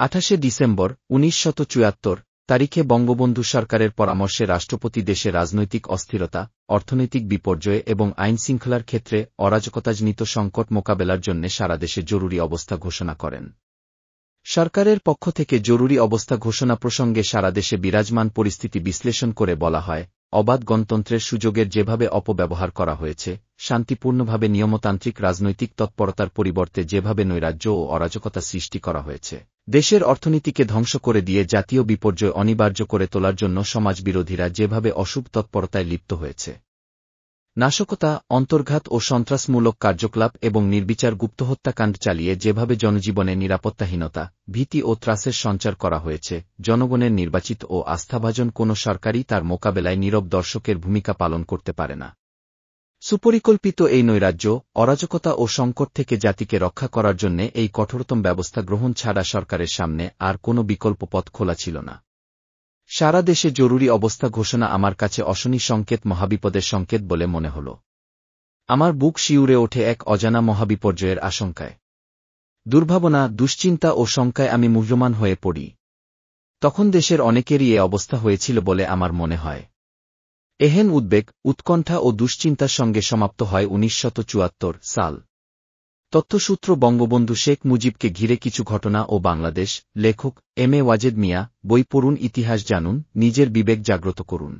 28 December 1974 তারিখে বঙ্গবন্ধু সরকারের পরামর্শে রাষ্ট্রপতি দেশে রাজনৈতিক অস্থিরতা, অর্থনৈতিক বিপর্যয় এবং আইনশৃঙ্খলার ক্ষেত্রে অরাজকতাজনিত সংকট মোকাবেলার জন্য সারা দেশে জরুরি অবস্থা ঘোষণা করেন। সরকারের পক্ষ থেকে জরুরি অবস্থা ঘোষণা প্রসঙ্গে সারা দেশে বিরাজমান পরিস্থিতি বিশ্লেষণ করে বলা হয়, অবাধ গণতন্ত্রের সুযোগের যেভাবে অপব্যবহার করা হয়েছে, শান্তিপূর্ণভাবে নিয়মতান্ত্রিক রাজনৈতিক তৎপরতার পরিবর্তে যেভাবে নৈরাজ্য ও অরাজকতা সৃষ্টি করা হয়েছে, দেশের অর্থনীতিকে ধ্বংস করে দিয়ে জাতীয় বিপর্যয় অনিবার্য করে তোলার জন্য সমাজবিরোধীরা যেভাবে অশুভ তৎপরতায় লিপ্ত হয়েছে, নাশকতা, অন্তর্ঘাত ও সন্ত্রাসমূলক কার্যকলাপ এবং নির্বিচার গুপ্তহত্যাকাণ্ড চালিয়ে যেভাবে জনজীবনে নিরাপত্তাহীনতা, ভীতি ও ত্রাসের সঞ্চার করা হয়েছে, জনগণের নির্বাচিত ও আস্থাভাজন কোনো সরকারই তার মোকাবেলায় নীরব দর্শকের ভূমিকা পালন করতে পারে না। সুপরিকল্পিত এই নৈরাজ্য, অরাজকতা ও সংকট থেকে জাতিকে রক্ষা করার জন্য এই কঠোরতম ব্যবস্থা গ্রহণ ছাড়া সরকারের সামনে আর কোনো বিকল্প পথ খোলা ছিল না। সারা দেশে জরুরি অবস্থা ঘোষণা আমার কাছে অশনি সংকেত, মহাবিপদের সংকেত বলে মনে হল। আমার বুক শিউরে ওঠে এক অজানা মহাবিপর্যয়ের আশঙ্কায়। দুর্ভাবনা, দুশ্চিন্তা ও শঙ্কায় আমি মুহ্যমান হয়ে পড়ি। তখন দেশের অনেকেরই এ অবস্থা হয়েছিল বলে আমার মনে হয়। এহেন উদ্বেগ, উৎকণ্ঠা ও দুশ্চিন্তার সঙ্গে সমাপ্ত হয় 1974 সাল। তথ্যসূত্র বঙ্গবন্ধু শেখ মুজিবকে ঘিরে কিছু ঘটনা ও বাংলাদেশ। লেখক এম এ ওয়াজেদ মিয়া। বই পড়ুন, ইতিহাস জানুন, নিজের বিবেক জাগ্রত করুন।